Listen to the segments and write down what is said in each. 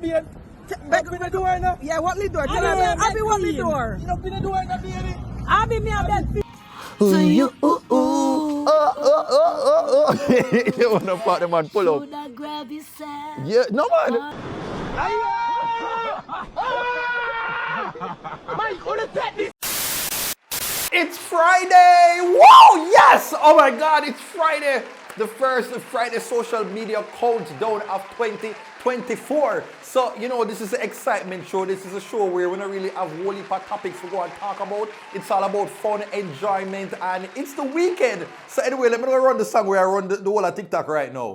beard. Open the door now. Yeah, what me door? Tell me, Abby, what me door? You open the door now, baby. Abby, me have that. So you, You wanna part the man pull up? Yeah, no man. Mike, wanna take this? It's Friday! Whoa, yes! Oh my God, it's Friday. The first Friday social media countdown of 2024. So, you know, this is an excitement show. This is a show where we don't really have whole heap of topics to go and talk about. It's all about fun, enjoyment, and it's the weekend. So anyway, let me go run the song where I run the whole of TikTok right now.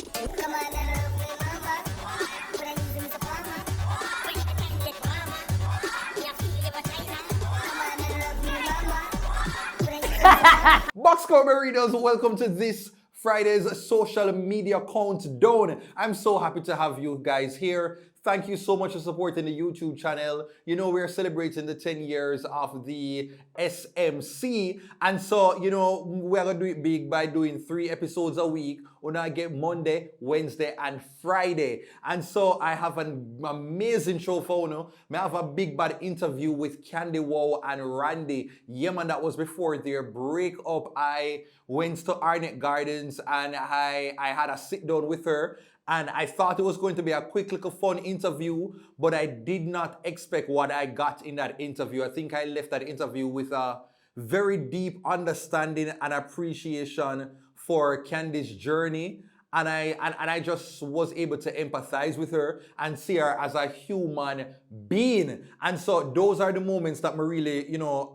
Boxcover readers, welcome to this Friday's social media countdown. I'm so happy to have you guys here. Thank you so much for supporting the YouTube channel. You know, we're celebrating the 10 years of the SMC. And so, you know, we're going to do it big by doing 3 episodes a week. We're going to get Monday, Wednesday, and Friday. And so I have an amazing show for you. I have a big bad interview with Candy Wow and Randy. Yeah, man, that was before their breakup. I went to Arnett Gardens and I had a sit down with her. And I thought it was going to be a quick little fun interview, but I did not expect what I got in that interview. I think I left that interview with a very deep understanding and appreciation for Candy's journey. And I just was able to empathize with her and see her as a human being. And so those are the moments that me really, you know,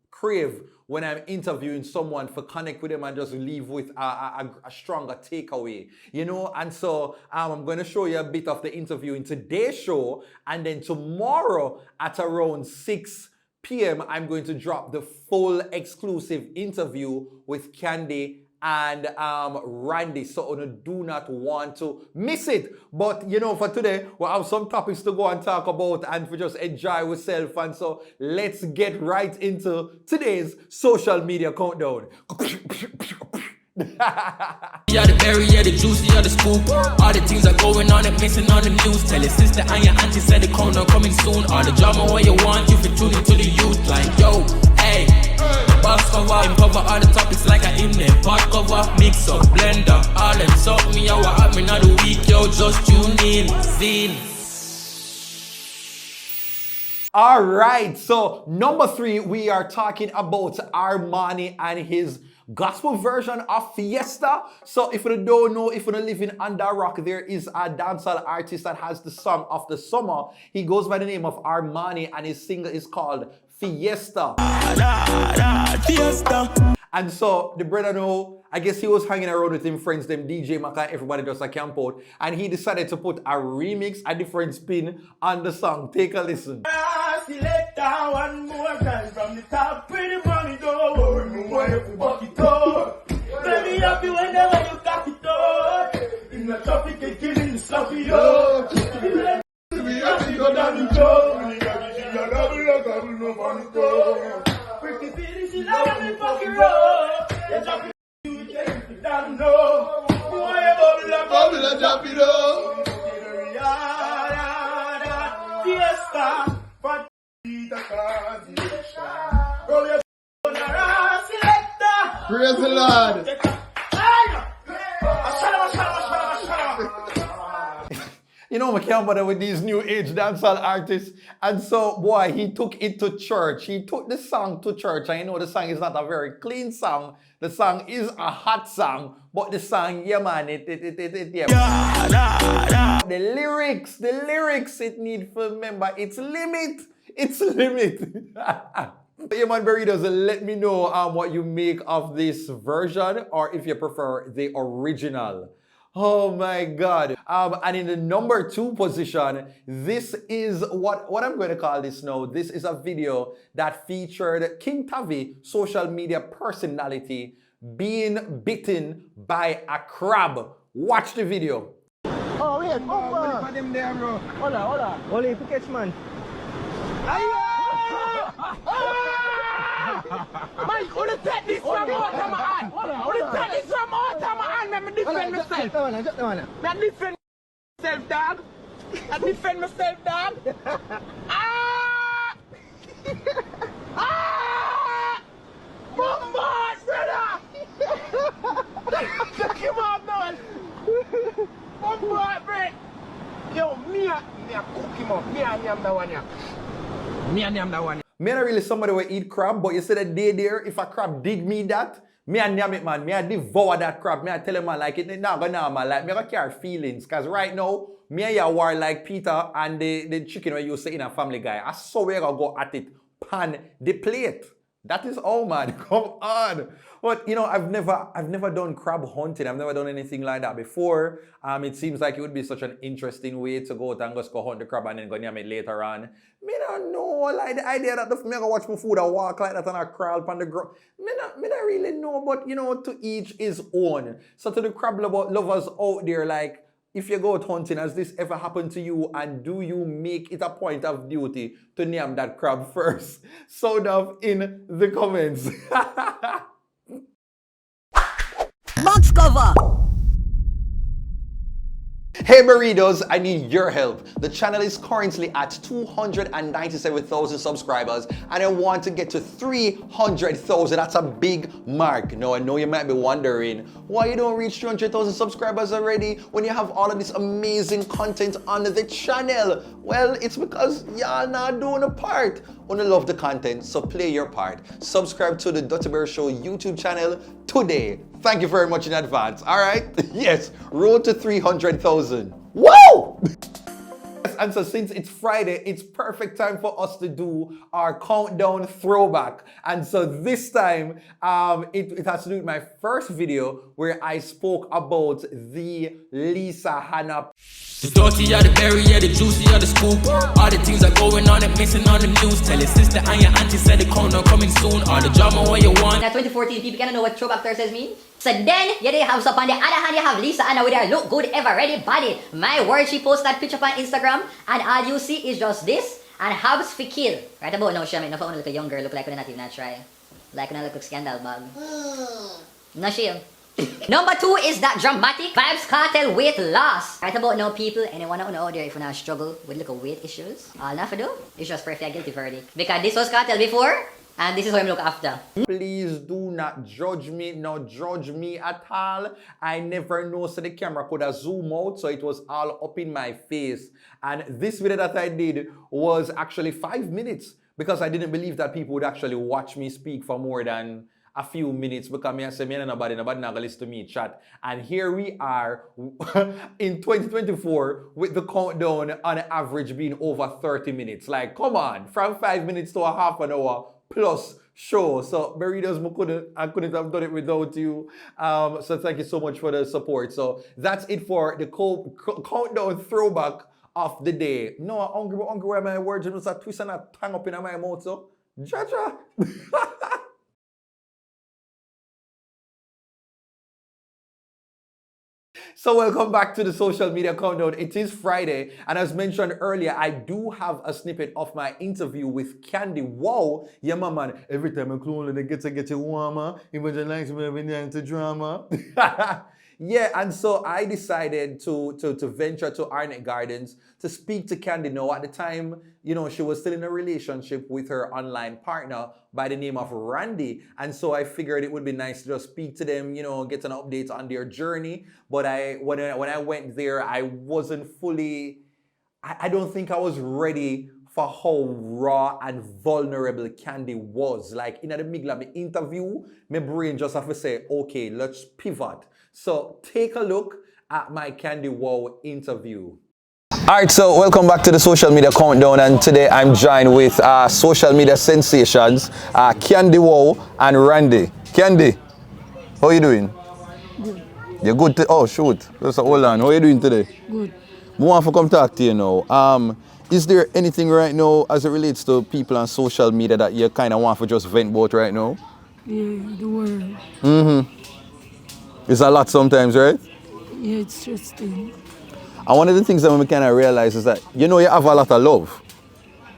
crave when I'm interviewing someone, for connect with them and just leave with a stronger takeaway, you know. And so I'm going to show you a bit of the interview in today's show, and then tomorrow at around 6 p.m. I'm going to drop the full exclusive interview with Candy and Randy, so you do not want to miss it. But you know, for today we'll have some topics to go and talk about and for just enjoy ourselves. And so let's get right into today's social media countdown. Yeah, the berry, yeah, the juicy, yeah, the scoop. All the things are going on and missing on the news. Tell your sister and your auntie said the countdown coming soon. All the drama what you want, you can tune into the youth. Like, yo, hey, box cover, cover all the topics like I in there. Pot cover, mix up, blender, all them suck me out. What happening of the week, yo, just tune in, zine. All right, so number 3, we are talking about Armani and his gospel version of Fiesta. So if you don't know, if you don't live in under rock, there is a dancehall artist that has the song of the summer. He goes by the name of Armani and his single is called Fiesta. Fiesta. And so the brother know, I guess he was hanging around with him friends, them DJ Maka, everybody just a camp out, and he decided to put a remix, a different spin on the song. Take a listen. One more time from the top, pretty mommy, don't worry, no more if we walk it up. Baby, happy whenever you got it up. In the traffic, they killing the sloppy up. We have to go down the road. We got to see your double, no money go. Pretty city, she love me fucking road. They drop it, you take it down low. Boy, bubble, and drop it up. Fiesta. Praise the Lord. You know, I can't bother with these new age dancehall artists. And so, boy, he took it to church. He took the song to church. And you know, the song is not a very clean song. The song is a hot song. But the song, yeah, man, yeah. The lyrics, it need to remember, it's limit. It's limit. Yeah, man, Berry-does, let me know what you make of this version, or if you prefer the original. Oh my God. And in the number 2 position, this is what I'm going to call this now. This is a video that featured King Tavi, social media personality, being bitten by a crab. Watch the video. Oh, wait, for them there, bro. Hold on. Only if you catch, man. Mike, wanna take this from out of my hand? Wanna take this from out of my hand? Let me defend myself. Shut the one. Let me defend myself, dog. I defend myself, dog. Ah! Ah! Bombard, brother! Take him out now. Bombard, bro. Yo, me a cook him up. Me am the one, yeah. Me am the one. Me not really somebody who eat crab, but you see that day there, if a crab dig me that, me and name it, man. Me I devour that crab. Me I tell him, man, like it not gonna man. Like me I carry feelings. Cause right now, me and you war like Peter and the chicken where you say in a Family Guy. I saw where I go at it, pan the plate. That is all, man. Come on. But you know, I've never done crab hunting. I've never done anything like that before. It seems like it would be such an interesting way to go out and just go hunt the crab and then go name it later on. Me don't know, like the idea that me go watch my food and walk like that and I crawl upon the ground. Me not really know, but you know, to each his own. So to the crab lovers out there, like, if you go out hunting, has this ever happened to you, and do you make it a point of duty to name that crab first? Sound off in the comments. Box cover. Hey burritos, I need your help. The channel is currently at 297,000 subscribers and I want to get to 300,000. That's a big mark. Now I know you might be wondering why you don't reach 300,000 subscribers already when you have all of this amazing content on the channel. Well, it's because y'all not doing a part. Wanna love the content, so play your part. Subscribe to the Dutty Berry Show YouTube channel today. Thank you very much in advance, all right? Yes, road to 300,000. Whoa! And so since it's Friday, it's perfect time for us to do our countdown throwback. And so this time, it has to do with my first video where I spoke about the Lisa Hannah. The dirty are the berry, yeah, the juicy are the scoop. All the things are going on and missing on the news. Tell your sister and your auntie said the countdown coming soon. All the drama what you want. At 2014, people cannot know what throwback Thursdays mean. So then, you have so on the other hand, you have Lisa Anna with her look good, ever ready body. My word, she posted that picture on Instagram, and all you see is just this and Habs for kill. Right about now, she no for look a young girl, look like we're not even try. Like when I look like scandal bag. No shame. Number 2 is that dramatic Vibes Cartel weight loss. Right about now, people, anyone out there if you not struggle with little weight issues, all you have to do is just pray for a guilty verdict. Because this was cartel before, and this is what I'm looking after. Please do not judge me, not judge me at all. I never know so the camera could have zoom out, so it was all up in my face. And this video that I did was actually 5 minutes because I didn't believe that people would actually watch me speak for more than a few minutes because me I say me and nobody not gonna listen to me chat. And here we are in 2024 with the countdown on average being over 30 minutes. Like, come on, from 5 minutes to a half an hour plus show. So burritos, I couldn't have done it without you. So thank you so much for the support. So that's it for the countdown throwback of the day. No, I'm hungry where my words just a twist and a tongue up in my mouth. So Jaja. So welcome back to the social media countdown. It is Friday, and as mentioned earlier, I do have a snippet of my interview with Candy. Wow, yeah, my man. Every time I clone, they get you warmer. Imagine likes me when you're into drama. Yeah, and so I decided to venture to Arnett Gardens to speak to Candy. Now, at the time, you know, she was still in a relationship with her online partner by the name of Randy. And so I figured it would be nice to just speak to them, you know, get an update on their journey. But when I went there, I wasn't fully, I don't think I was ready for how raw and vulnerable Candy was. Like, in the middle of the interview, my brain just have to say, okay, let's pivot. So take a look at my Candy Wow interview. Alright, so welcome back to the social media countdown, and today I'm joined with social media sensations, Candy Wow and Randy. Candy, how are you doing? Good. You're good? Oh shoot, just hold on. How are you doing today? Good. I want to come talk to you now. Is there anything right now as it relates to people on social media that you kind of want to just vent about right now? Yeah, the world. Mm-hmm. It's a lot sometimes, right? Yeah, it's interesting. And one of the things that we kind of realize is that, you know, you have a lot of love,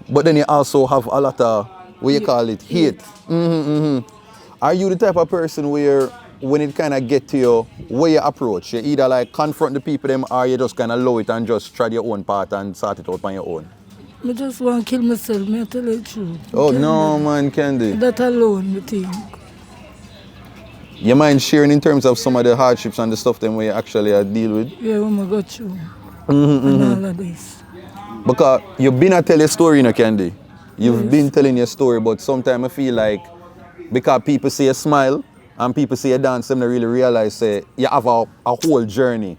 but then you also have a lot of, what you call it, hate. Mm-hmm, mm-hmm. Are you the type of person where when it kind of get to you, where you approach? You either like confront the people them or you just kind of low it and just try your own part and sort it out on your own? I just want to kill myself, I tell you the truth. Oh no, man, Candy. That alone, I think. You mind sharing in terms of some of the hardships and the stuff them where you actually deal with? Yeah, when I got you. And all of this. Because you've been a tell your story, you know, Candy. You've been telling your story, but sometimes I feel like because people see a smile and people see a dance, them don't really realize say you have a whole journey.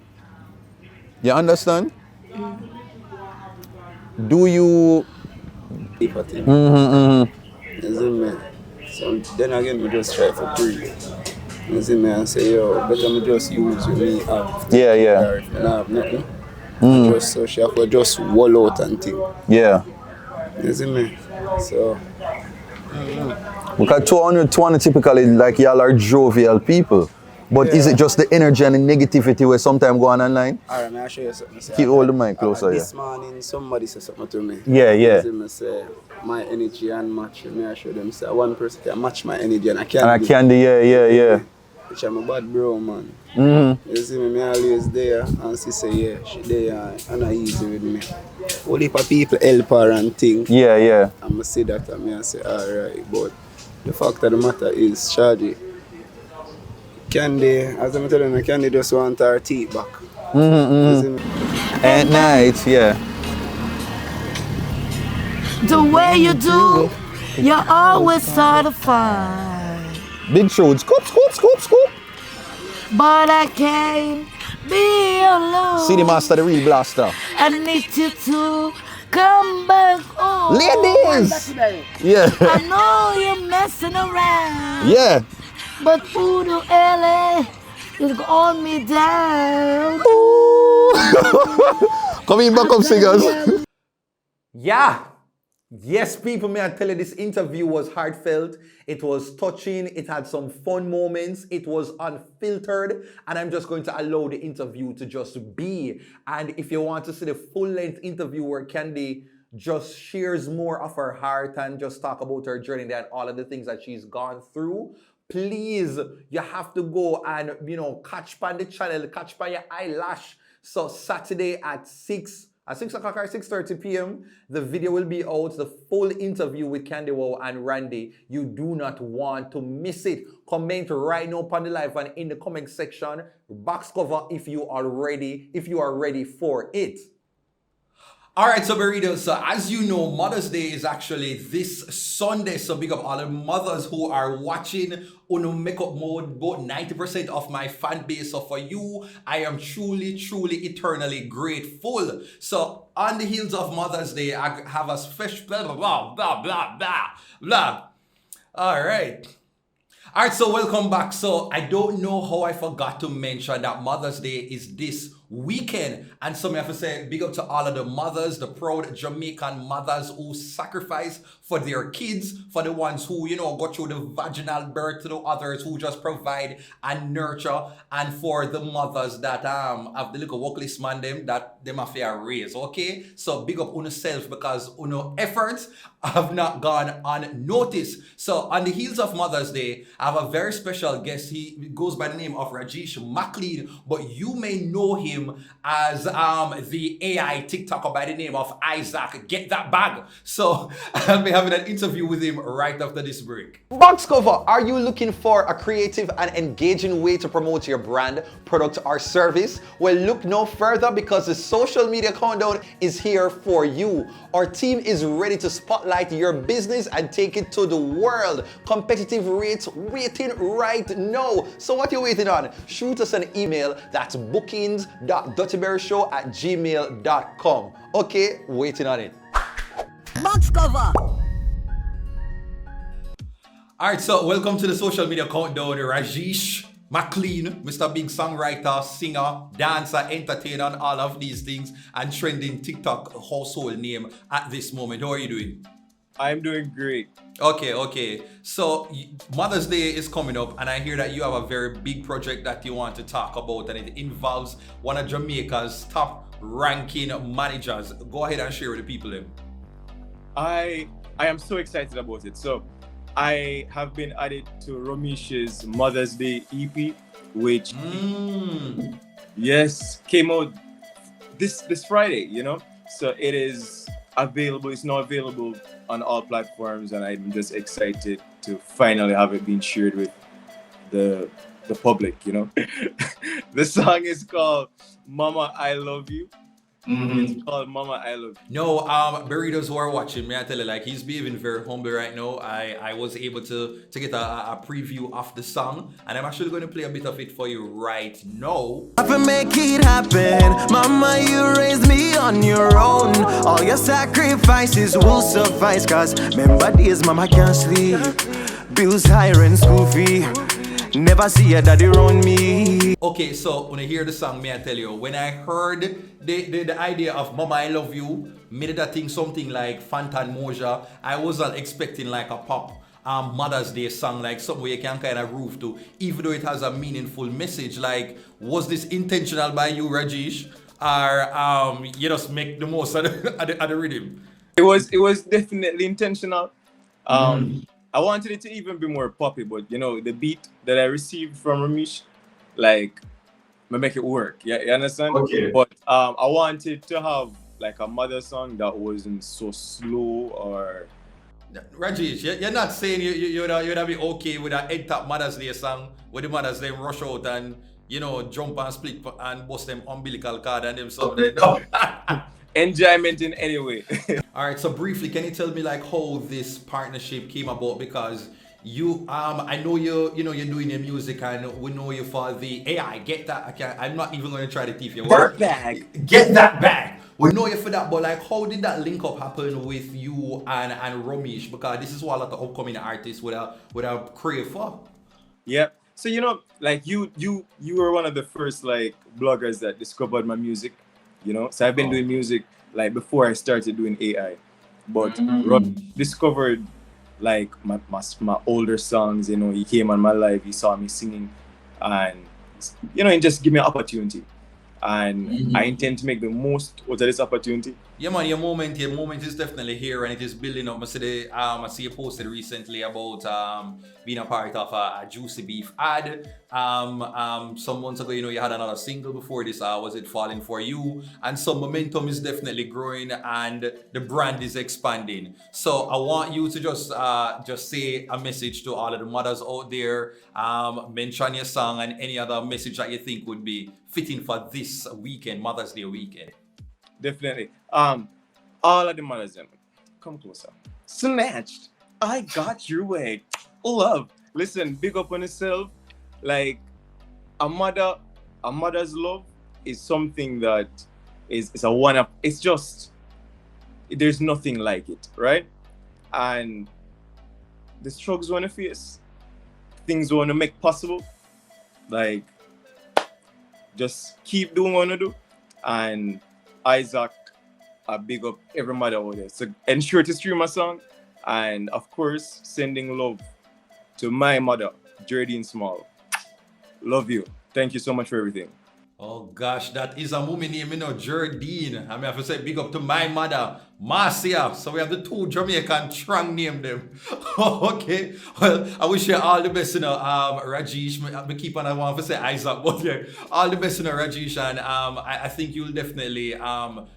You understand? Do you? You see me? So then again, we just try for free. You see me? I say, yo, better me just use what me have. Yeah, yeah. Or if I don't have nothing, just so she have to just wall out and thing. Yeah. You see me? So. Because 200 typically, like y'all are jovial people. But is it just the energy and the negativity where sometimes go on online? Alright, I'll show you something. Keep all the mic closer, This morning, somebody said something to me. Yeah, yeah. You see me say, my energy and match. Me I show them say, one person can match my energy and I can't. And I candy, yeah. Which I'm a bad bro, man. You see me always there, and she say, yeah, she there, and I easy with me. All heap of people help her and things. Yeah. I'ma say that, and I say, alright, but the fact of the matter is, Shadi, Candy, as I'm telling you, Candy just want her teeth back. You see me? At night, yeah. The way you do, you're always certified. Big show, scoop. But I can't be alone. See the master, the real blaster. I need you to come back home. Ladies! Yeah. I know you're messing around. Yeah. But Voodoo LA is on me down. Come in, back up, singers. Yeah. Yes, people, may I tell you, this interview was heartfelt. It was touching. It had some fun moments. It was unfiltered. And I'm just going to allow the interview to just be. And if you want to see the full-length interview where Candy just shares more of her heart and just talk about her journey and all of the things that she's gone through, please, you have to go and, catch on the channel, catch on your eyelash. So Saturday at 6 o'clock or 6:30 p.m., the video will be out, the full interview with Candy Wow and Randy. You do not want to miss it. Comment right now upon the live and in the comment section, box cover if you are ready for it. Alright, so burritos, so as you know, Mother's Day is actually this Sunday, so big up all the mothers who are watching Uno Makeup Mode, about 90% of my fan base. So for you, I am truly, eternally grateful. So on the heels of Mother's Day, I have a special blah. Alright, so welcome back. So I don't know how I forgot to mention that Mother's Day is this weekend, and so I have to say big up to all of the mothers, the proud Jamaican mothers who sacrifice for their kids, for the ones who go through the vaginal birth, to the others who just provide and nurture, and for the mothers that have the little workless man that them have to raise. Okay, so big up on yourself because uno efforts have not gone unnoticed. So on the heels of Mother's Day, I have a very special guest. He goes by the name of Rajesh McLean, but you may know him as the AI TikToker by the name of Isaac Get That Bag. So I'll be having an interview with him right after this break. Box cover, are you looking for a creative and engaging way to promote your brand, product or service? Well, look no further because the social media countdown is here for you. Our team is ready to spotlight your business and take it to the world. Competitive rates waiting right now. So what you waiting on? Shoot us an email. That's bookings.duttyberryshow@gmail.com. Okay, waiting on it. Box cover. Alright, so welcome to the social media countdown. Rajesh McLean, Mr. Big songwriter, singer, dancer, entertainer, and all of these things, and trending TikTok household name at this moment. How are you doing? I'm doing great. Okay. So Mother's Day is coming up, and I hear that you have a very big project that you want to talk about, and it involves one of Jamaica's top ranking managers. Go ahead and share with the people. I am so excited about it. So I have been added to Romish's Mother's Day EP, which yes came out this Friday. You know, so it is available. It's now available on all platforms, and I'm just excited to finally have it being shared with the public. You know, the song is called "Mama I Love You." It's called Mama I Love You. No, burritos who are watching, may I tell you, like he's behaving very humble right now. I was able to get a preview of the song, and I'm actually going to play a bit of it for you right now. I can make it happen. Mama, you raised me on your own. All your sacrifices will suffice. Cause remember days mama can't sleep. Bills higher and school fee. Never see your daddy around me. Okay, so when I hear the song, may I tell you, when I heard the idea of Mama I Love You, made that thing something like Fantan Moja, I wasn't expecting like a pop Mother's Day song, like something where you can kind of groove to, even though it has a meaningful message. Like, was this intentional by you, Rajesh? Or you just make the most of the rhythm? It was definitely intentional. I wanted it to even be more poppy, but you know, the beat that I received from Ramesh, like, I make it work. Yeah, you understand? Okay. But I wanted to have like a mother song that wasn't so slow or. Rajesh, you're not saying you'd be okay with a head top Mother's Day song where the mothers then rush out and, you know, jump and split and bust them umbilical cord and them stuff. Enjoyment in any way. All right, so briefly, can you tell me like how this partnership came about? Because you, I know you're doing your music, and we know you for the AI. Get that? I'm not even going to try to thief your work. Bag. Get that back. We know you for that, but like, how did that link up happen with you and Ramesh? Because this is what a lot of upcoming artists would have crave for. Yeah. So you know, like you were one of the first like bloggers that discovered my music. You know, so I've been doing music like before I started doing AI, but Rob discovered like my older songs. You know, he came on my live, he saw me singing, and you know, he just gave me an opportunity, and I intend to make the most out of this opportunity. Yeah, man, your moment is definitely here, and it is building up. I see you posted recently about being a part of a Juicy Beef ad. Some months ago, you know, you had another single before this. Was it Falling For You? And some momentum is definitely growing, and the brand is expanding. So I want you to just say a message to all of the mothers out there. Mention your song and any other message that you think would be fitting for this weekend, Mother's Day weekend. Definitely. All of the mothers, come closer. Snatched. I got your way. Love. Listen, big up on yourself. Like a mother's love is something that is a one-up. It's just, there's nothing like it, right? And the struggles you want to face, things you want to make possible, like just keep doing what you do. And Isaac, I big up every mother out there. So ensure to stream my song, and of course, sending love to my mother, Jardine Small. Love you. Thank you so much for everything. Oh gosh, that is a woman name, you know, Jardine. I have to say big up to my mother, Marcia. So we have the two Jamaican strong name them. Okay. Well, I wish you all the best, you know, Rajesh. I keep on, I want to say Isaac, but yeah, all the best, you know, Rajesh. And I think you'll definitely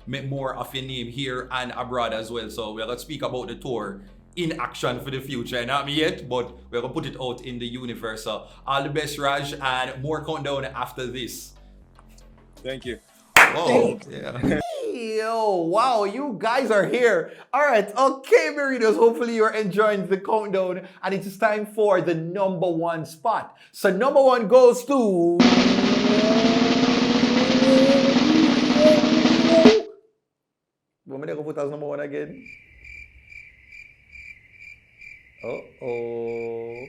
make more of your name here and abroad as well. So we're going to speak about the tour in action for the future. Not me yet, but we're going to put it out in the universe. So all the best, Raj, and more countdown after this. Thank you. Oh, yeah. Yo, wow, you guys are here. All right, okay, burritos. Hopefully you're enjoying the countdown, and it is time for the number one spot. So number one goes to... Want me to go put as number one again? Uh-oh.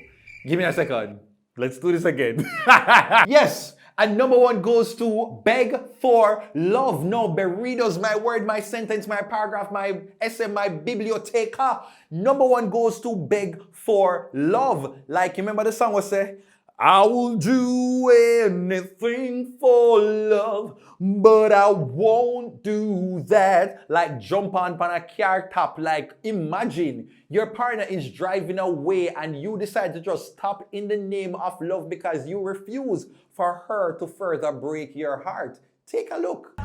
Give me a second. Let's do this again. Yes. And number one goes to Beg for Love. No, burritos, my word, my sentence, my paragraph, my essay, my biblioteca. Number one goes to Beg for Love. Like, you remember the song was say, I will do anything for love, but I won't do that. Like jump on a car top. Like imagine your partner is driving away and you decide to just stop in the name of love because you refuse for her to further break your heart. Take a look.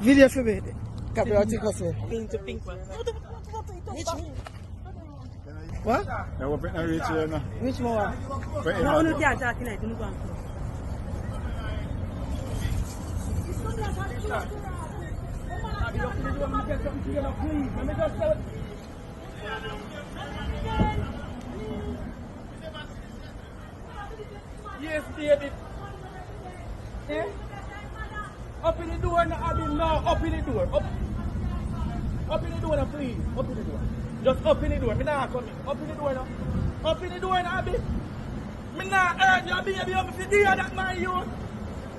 Video for me. Capri, what you go say? Pink one. What? I will bring a reach here now. Which one? No, no, they are talking like you go. Yes, baby. Eh? Up in the door now, Abby, now. Up in the door. Up in the door now, please. Up in the door. Just up in the door. Me not coming. Up in the door now. Up in the door now, Abby. Me not hurt you, baby. I'm to do that, my youth.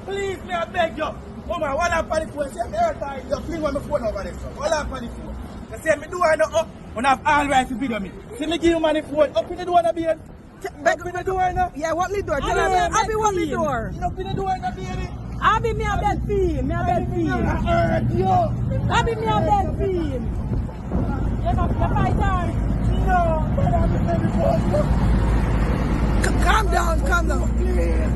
Please, me I beg you. Oh man, what up on the phone? Say me hurt by you. Please, want me phone over there. What up on the phone? I say me do I know up. When I have all right to video me. See me give you money phone. Up in the door now, baby. Up in the door now. Yeah, what me door? Abby, what me door? Up in the door now, baby. Abby, me a bed fee. Me a bed fee. Abby, me a bed fee. You know, you fight on. No, but I'm the baby phone. Calm down. Please.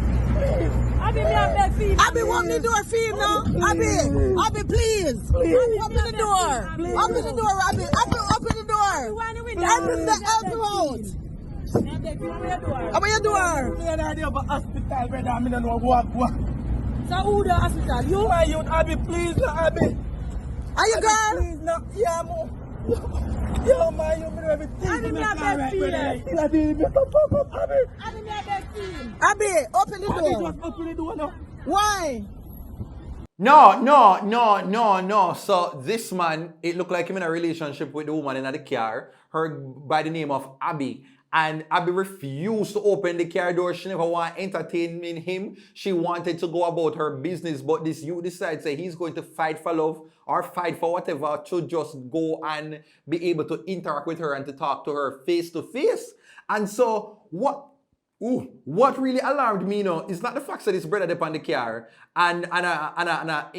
Abby, me a bed fee. Abby, what me door fee now? Abby, please. Open the door. Please. Open the door, Abby. Open the door. Open the out. Open your door. Me and I there for hospital, brother. I don't know what. So who the hospital? You? My youth, Abby, please, no, Abby. Are you girl? Please, no. Yeah, mo. Yo, my youth, me do everything. Abby, me a bed fee. Abby, me fuck up, Abby. Abby, me a bed fee. Abby, open the Abby, door. just open the door now. Why? No. So this man, it looked like him in a relationship with the woman in the car, her by the name of Abby. And Abby refused to open the car door. She never wanted to entertain him. She wanted to go about her business. But this youth decides that he's going to fight for love or fight for whatever to just go and be able to interact with her and to talk to her face to face. And so what really alarmed me, is not the fact that his brother up on the car and I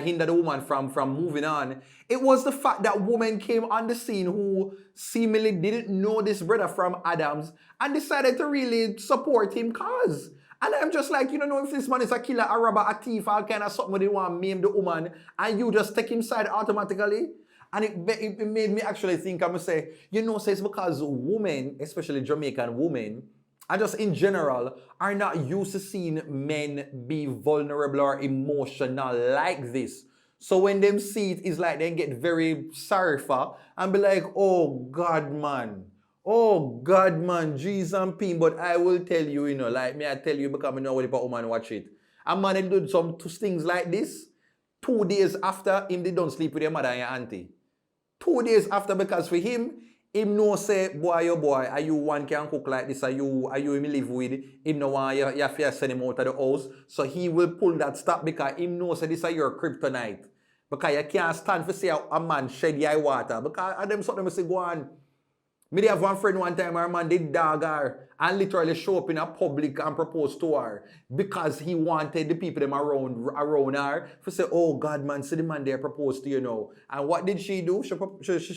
hindered the woman from moving on. It was the fact that woman came on the scene who seemingly didn't know this brother from Adams and decided to really support him cause. And I'm just like, you don't know if this man is a killer, a robber, a thief, all kind of something they want to maim the woman and you just take him side automatically. And it made me actually think, I'm going to say, it's because women, especially Jamaican women, and just in general, are not used to seeing men be vulnerable or emotional like this. So when them see it, it's like they get very sorry for and be like, oh God, man, G's and P. But I will tell you, like me, I tell you because I know what the woman watch it. A man will do some things like this 2 days after him they don't sleep with your mother and your auntie. 2 days after, because for him know say, boy, are you one can cook like this? Are you him live with? Him no want you have to send him out of the house. So he will pull that stop because him know say this is your kryptonite. Because you can't stand for say a man shed your water. Because of them something say go on. Me have one friend one time, our man did dog her and literally show up in a public and propose to her because he wanted the people them around her to say, oh God, man, see the man there proposed to you now. And what did she do? She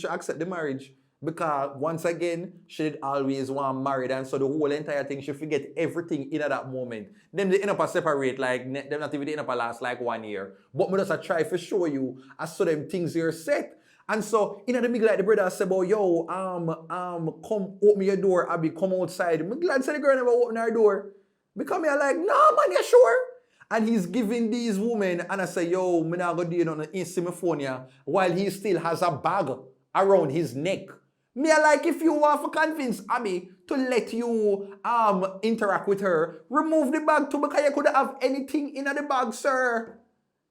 accept the marriage. Because once again, she did always want married, and so the whole entire thing, she forget everything in at that moment. Them they end up separate, like them not even end up last like 1 year. But me just try to show you, I saw them things here set. And so in the middle, like the brother said, about yo, come open your door, Abby, come outside. I'm glad say the girl never open her door. Because me like, nah man, you sure? And he's giving these women, and I say, yo, me not go do it on in Simifonia while he still has a bag around his neck. Me like if you want to convince Abby to let you interact with her, remove the bag too because you could have anything in the bag, sir.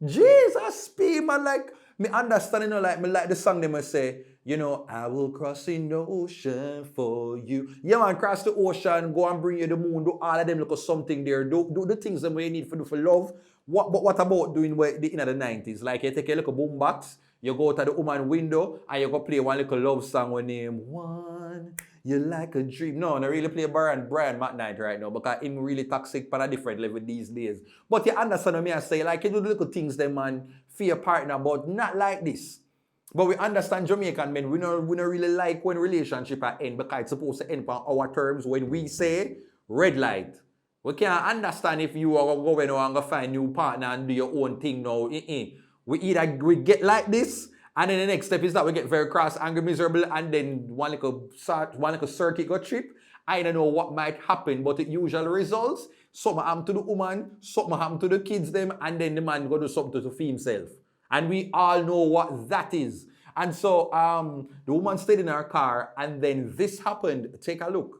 Jesus, man, like Me understand, you know, like me like the song they must say, you know, I will cross the ocean for you. Yeah, man, cross the ocean, go and bring you the moon, do all of them look something there. Do the things that you need for do for love. But what about doing in the 90s? Like you take a little boombox, you go to the woman window and you go play one little love song with name One. You like a dream. No, I really play Brian McKnight right now because I'm really toxic on a different level these days. But you understand what I say, like you do the little things them man for your partner, but not like this. But we understand Jamaican men, we don't really like when relationship end because it's supposed to end on our terms when we say red light. We can't understand if you are going to find a new partner and do your own thing now. We get like this, and then the next step is that we get very cross, angry, miserable, and then one little circuit go trip. I don't know what might happen, but it usually results. Something happen to the woman, something happen to the kids them, and then the man go do something to himself. And we all know what that is. And so the woman stayed in her car, and then this happened. Take a look.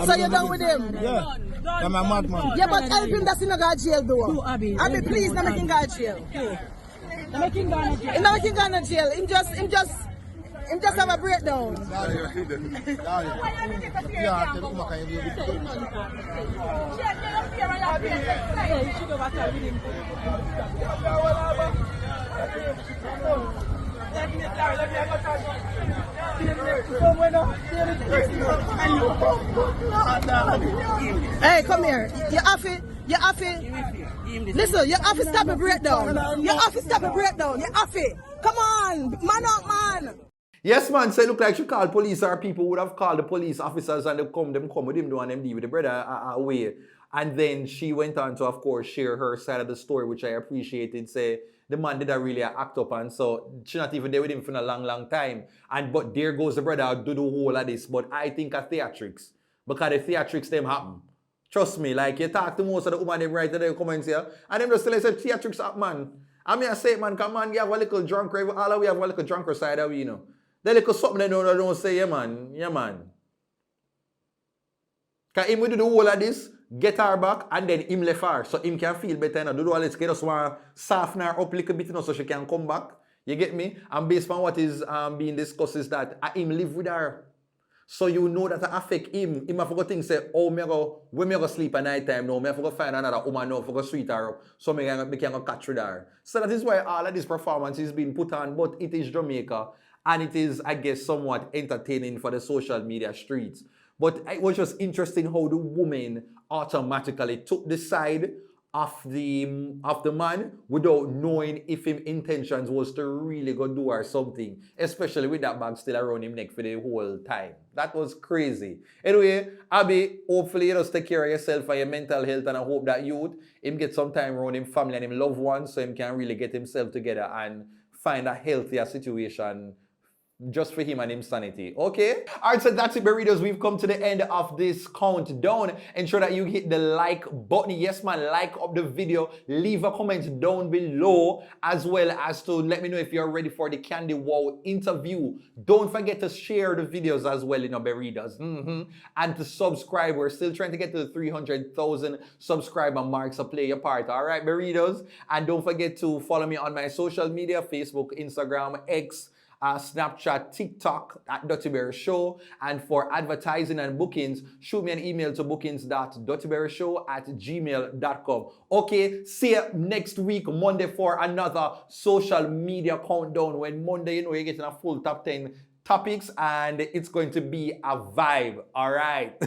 So you're done with him? Yeah. I'm a madman. Yeah, but help him that's in a guard jail though. Abby, please, not making guard jail. Not making guard jail. Not making guard jail. Him just have a breakdown. Hey, come here. You have it. Listen, you have to stop a breakdown. You have to stop a breakdown. You have it. Come on, man up, man. Yes, man. So it look like she called police, or people would have called the police officers and them come with him, do and them deal with the brother away. And then she went on to, of course, share her side of the story, which I appreciated. Say the man didn't really act up, and so she not even there with him for a long time. But there goes the brother do the whole of this. But I think of theatrics, because the theatrics them happen. Trust me, like you talk to most of the women them right in the comments here, and them just tell us theatrics up, man. I mean I say, man, come on, you have a little drunker, all of we have a little drunker side of we, you know. They little something they don't say, yeah man. Cause him will do the whole of this, get her back, and then him left her. So him can feel better, you know. Do all this, get us want to soften her up a little bit, you know, so she can come back. You get me? And based on what is being discussed is that him live with her. So you know that affect him. Him have to think say, oh, when me go sleep at night time now, me have to find another woman now, for sweet her up, so me can go catch with her. So that is why all of this performance is being put on, but it is Jamaica. And it is, I guess, somewhat entertaining for the social media streets. But it was just interesting how the woman automatically took the side of the man without knowing if his intentions was to really go do her something, especially with that bag still around him neck for the whole time. That was crazy. Anyway, Abby, hopefully you just take care of yourself and your mental health, and I hope that him get some time around him family and him loved ones so him can really get himself together and find a healthier situation just for him and his sanity. Okay? Alright, so that's it, burritos. We've come to the end of this countdown. Ensure that you hit the like button. Yes, man, like up the video. Leave a comment down below, as well as to let me know if you're ready for the Candy Wow interview. Don't forget to share the videos as well, you know, burritos. And to subscribe. We're still trying to get to the 300,000 subscriber mark, so play your part. Alright, burritos? And don't forget to follow me on my social media, Facebook, Instagram, X, Snapchat, TikTok at TheDuttyBerryShow. And for advertising and bookings, shoot me an email to bookings.duttyberryshow@gmail.com. Okay, see you next week, Monday, for another social media countdown. When Monday, you know, you're getting a full top 10 topics, and it's going to be a vibe. All right.